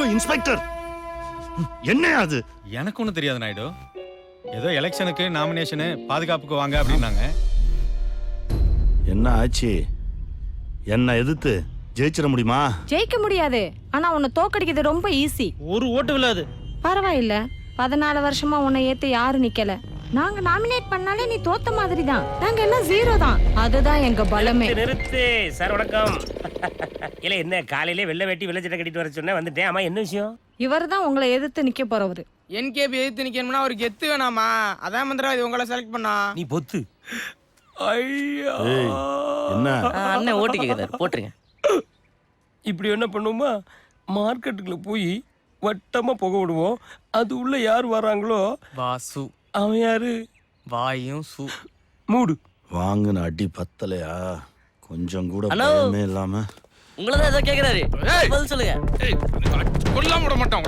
Inspector என்ன அது? எனக்கு ஒன்றும் தெரியாது நாயுடு. ஏதோ எலெக்ஷனுக்கு நாமினேஷனு பாதுகாப்புக்கு வாங்க அப்படின்னாங்க. என்ன ஆச்சு? என்ன எதிர்த்து ஜெயிச்சிட முடியுமா? ஜெயிக்க முடியாது, ஆனா உன்னை தோக்கடிக்கிறது ரொம்ப ஈஸி. ஒரு ஓட்டு விழாது. பரவாயில்ல, 14 வருஷமா உன்னை ஏத்து யாரும் நிக்கல. நாங்க நாமினேட் பண்ணாலே நீ தோத்த மாதிரி தான். நாங்க எல்லாம் 0 தான். அதுதான் எங்க பலமே. நிறுத்து சார். வணக்கம். இல்ல என்ன காலையிலே வெள்ளை வெட்டி வெள்ளை சட்டை கட்டிட்டு வர சொன்னேன், வந்துட்டேன். ஆமா என்ன விஷயம்? இவர் தான் உங்களை எதிர்த்து நிக்க போறவரு. என்கேபி எதிர்த்து நிக்கணும்னா அவருக்கு கெத்து வேணாமா? அதான் மந்திரவாதி உங்களை செலக்ட் பண்ணா. நீ பொத்து. ஐயா என்ன அண்ணன் ஓட்டு கேக்குறாரு, போட்டுருங்க. இப்படி என்ன பண்ணுவோமா, மார்க்கெட்டுக்குள்ள போய் வட்டமா புகை விடுவோம். அது உள்ள யார் வராங்களோ வாசு. அவன் யாரு? வாயும் சு. மூடு. வாங்கின அடி பத்தலையா? கொஞ்சம் கூட பயமே இல்லாம உங்களதான் ஏதோ கேக்குறாரு, பதில் சொல்லுங்க. கொல்லாம விட மாட்டான்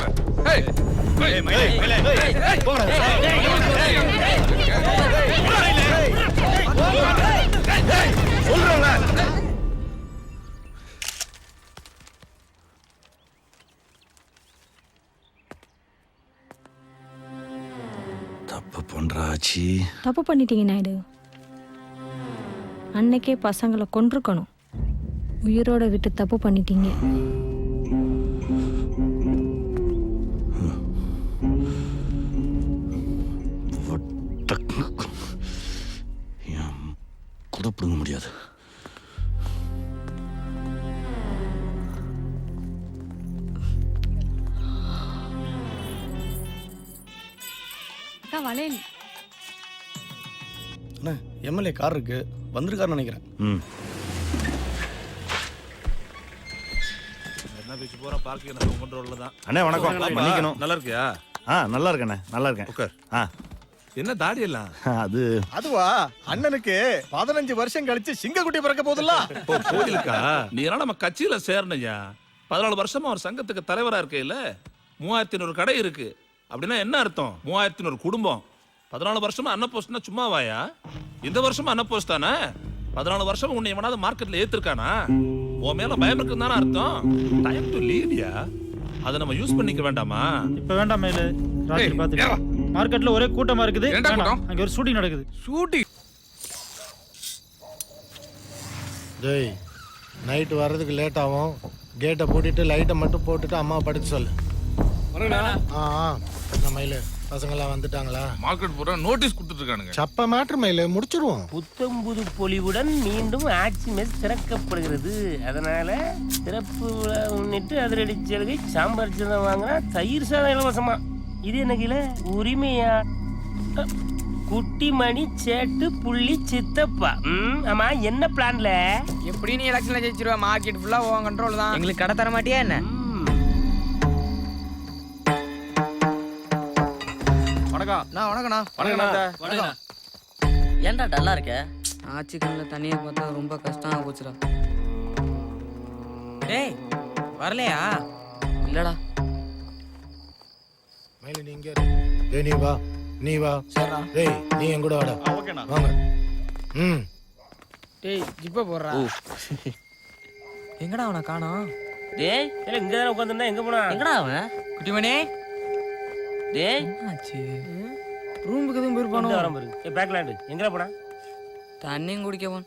தப்பு பண்றாச்சி. தப்பு பண்ணிட்டீங்க நாயுடு. அன்னைக்கே பசங்களை கொன்றுக்கணும். உயிரோட விட்டு தப்பு பண்ணிட்டீங்க. கூட பிடுங்க முடியாது. வளையல் எம்எல்ஏ கார் இருக்கு, வந்திருக்காருன்னு நினைக்கிறேன். அண்ணே வணக்கம். மன்னிக்கணும். நல்லா இருக்கியா? நல்லா இருக்கேண்ணே, நல்லா இருக்கேன். உட்கார். என்ன தாடி எல்லாம்? அதுவா, அண்ணனுக்கு 15 வருஷம் கழிச்சு சிங்கக்குட்டி பிறக்க போதுல்ல. கோயிலுக்கா? நீ எல்லாம் நம்ம கட்சியில சேரணையா? 14 வருஷமா ஒரு சங்கத்துக்கு தலைவரா இருக்கையில 3500 கடை இருக்கு. அப்படின்னா என்ன அர்த்தம்? 3500 குடும்பம். 14 வருஷமா அன்ன போஸ்ட்னா சும்மா வாயா? இந்த வருஷமா அன்ன போஸ்ட் தானே? 14 வருஷமா உன்னை எவனாவது மார்க்கெட்ல ஏத்திருக்கானா? உன் மேல பயம் இருக்குன்னு தானே அர்த்தம். டைம் டு லீட்யா. அதை நம்ம யூஸ் பண்ணிக்க வேண்டாமா? இப்ப வேண்டாம் மேலு, ராத்திரி பாத்து. மார்க்கெட்ல ஒரே கூட்டமா இருக்குது. அங்க ஒரு ஷூட்டிங் நடக்குது. ஷூட்டிங்? டேய், நைட்டு வர்றதுக்கு லேட் ஆகும். கேட்டை பூட்டிட்டு லைட்டை மட்டும் போட்டுட்டு அம்மாவை படிச்சு சொல்லு. என்ன மயிலு, பசங்கெல்லாம் வந்துட்டாங்களா? மார்க்கெட் பூரா நோட்டீஸ் கொடுத்துட்டு இருக்கானுங்க. சப்ப மேட்ரு மயிலு, முடிச்சிருவோம். புத்தம்புது பொலிவுடன் மீண்டும் ஆட்சி மெஸ் திறக்கப்படுகிறது. அதனால திறப்பு விழா முன்னிட்டு அதிரடி சலுகை சாம்பார் சாதம் வாங்கினா தயிர் சாதம் இலவசமா. இது என்ன கீழே உரிமையா? குட்டிமணி சேட்டு புள்ளி சித்தப்பா. ஆமா என்ன பிளான்ல? எப்படி நீ எலெக்ஷன்ல ஜெயிச்சிருவா? மார்க்கெட் ஃபுல்லா உன் கண்ட்ரோல் தான். எங்களுக்கு கடை தர மாட்டியா என்ன? ஏன்டா டல்லா இருக்க? ஆட்சி கண்ணில் தண்ணியை பார்த்தா ரொம்ப கஷ்டமா போச்சுடா. டேய் வரலையா? இல்லடா. மயிலு நீ இங்கே இரு. டேய் நீ வா, நீ வா. டேய் நீ என் கூட வாடா. வாங்க. டேய் ஜிப்ப போடுறா. எங்கடா அவனை காணோம்? டேய் இல்ல இங்க தானே உட்காந்துருந்தா, எங்க போனா? எங்கடா அவன்? குட்டிமணி டேய் ஆச்சு. ரூமுக்கு எதுவும் போயிருப்பானோ? வர பாரு. பேக்லாண்டு எங்கடா போனா? தண்ணியும் குடிக்க போன்.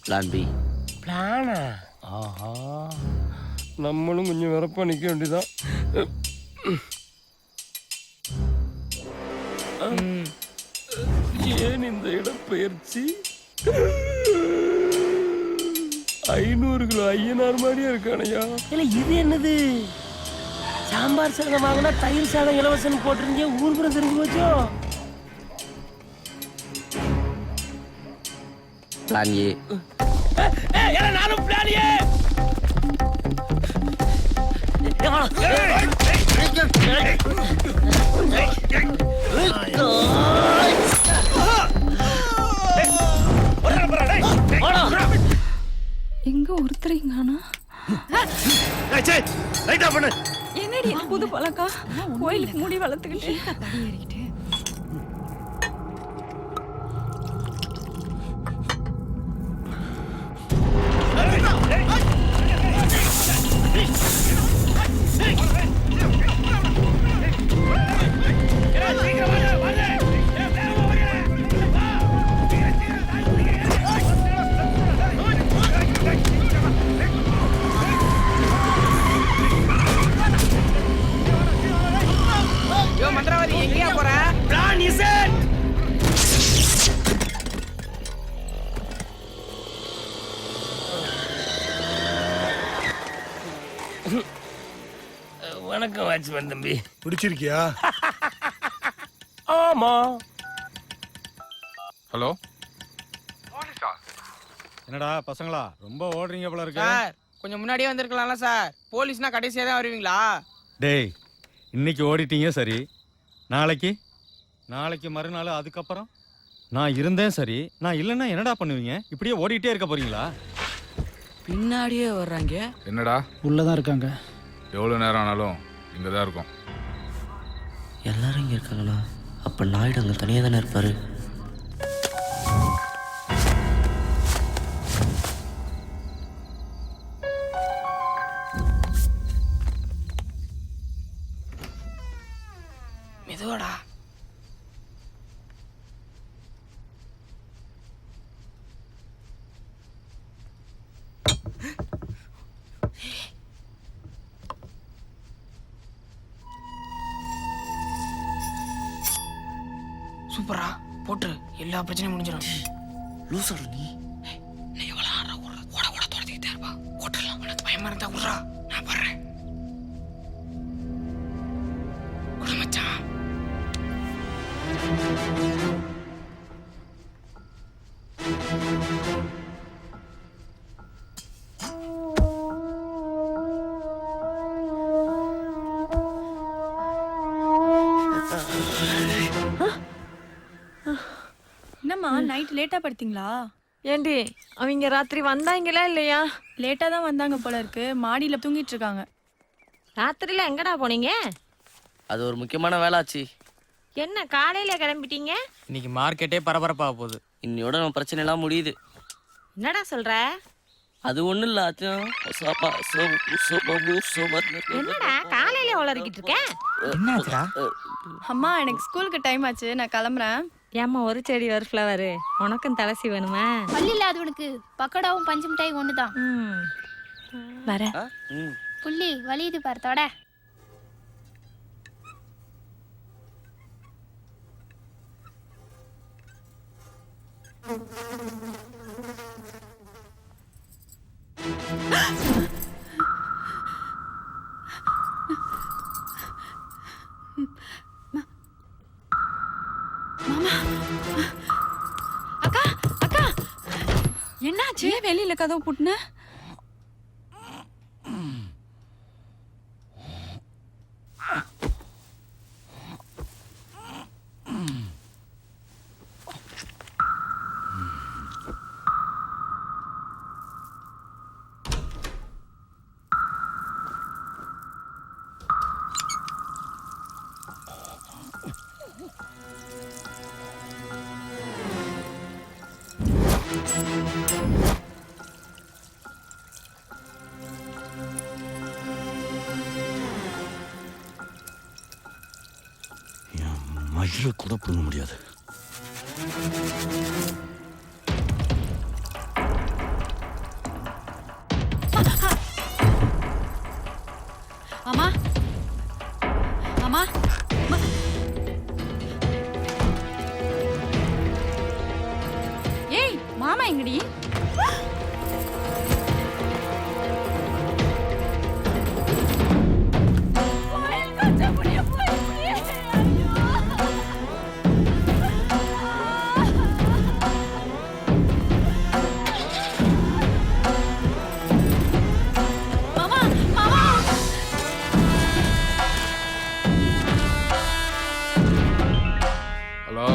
Plan B. பிளானா? ஆஹா, நம்மளும் கொஞ்சம் வரப்பா நிக்க வேண்டியதான். ஏன் இந்த இடப்பெயர்ச்சி? 500 கிலோ ஐயனார் மாதிரியா இருக்கானையா? இல்ல இது என்னது? சாம்பார் சாதம் வாங்கினா தயிர் சாதம் இலவசம் போட்டிருந்தே ஊர்புறம் தெரிஞ்சு போச்சோ? Plan A. நானும் பிளான் ஏ. எங்க ஒருத்தரைங்கானா? என்னடி புது பழக்கம்? கோயிலுக்கு முடி வளர்த்துக்கிட்டு வணக்கம் வாட்ச்மேன் தம்பி. பிடிச்சிருக்கியா? ஆமா. ஹலோ என்னடா பசங்களா ரொம்ப ஓடுறீங்க போல இருக்கு. சார் கொஞ்சம் முன்னாடியே வந்திருக்கலாம்ல சார். போலீஸ்னா கடைசியா தான் வருவீங்களா? டேய் இன்னைக்கு ஓடிட்டீங்க சரி, நாளைக்கு மறுநாள் அதுக்கப்புறம் நான் இருந்தேன் சரி, நான் இல்லைன்னா என்னடா பண்ணுவீங்க? இப்படியே ஓடிட்டே இருக்க போறீங்களா? பின்னாடியே வர்றாங்க. என்னடா உள்ளதான் இருக்காங்க. எவ்வளோ நேரம் ஆனாலும் இங்கே தான் இருக்கும். எல்லாரும் இங்க இருக்காங்களா? அப்ப நாயுடு அங்க தனியா தானே இருப்பாரு. மெதுவாடா. சூப்பரா போட்டுரு, எல்லா பிரச்சனையும் முடிஞ்சிடும். லூசோட நீ எவ்வளோ ஆடுறா? ஓட ஓட துரத்திக்கிட்டே இருப்பா. ஓட்டுடலாம். உனக்கு பயமா இருந்தா விட்றா, நான் போடுறேன். விட மச்சான். என்னம்மா நைட் லேட்டா படுத்தீங்களா? ஏண்டி அவங்க ராத்திரி வந்தாங்களா இல்லையா? லேட்டா தான் வந்தாங்க போல இருக்கு. மாடியில தூங்கிட்டு இருக்காங்க. ராத்திரில எங்கடா போனீங்க? அது ஒரு முக்கியமான வேலை ஆச்சு. என்ன காலையில கிளம்பிட்டீங்க? இன்னைக்கு மார்க்கெட்டே பரபரப்பாக போகுது. இன்னையோட நம்ம பிரச்சனை எல்லாம் முடியுது. என்னடா சொல்ற? அது ஒண்ணும் இல்ல ஆச்சும். என்னடா காலையில உளறிக்கிட்டு இருக்க? என்னாச்சுடா? அம்மா எனக்கு ஸ்கூலுக்கு டைம் ஆச்சு, நான் கிளம்புறேன். ஏம்மா ஒரு செடி ஒரு ஃப்ளவர், உனக்கும் தலசி வேணுமா? பள்ளி இல்லாதவனுக்கு பக்கோடாவும் பஞ்சு மிட்டாய் ஒண்ணுதான். வர புள்ளி வலியுது பாரு தொட. அக்கா அக்கா என்னாச்சு? வெளியில கதவு பூட்டுன? மயிரை கூட புடுங்க முடியாது. அம்மா அம்மா ஏய் மாமா எங்கடி? ஹலோ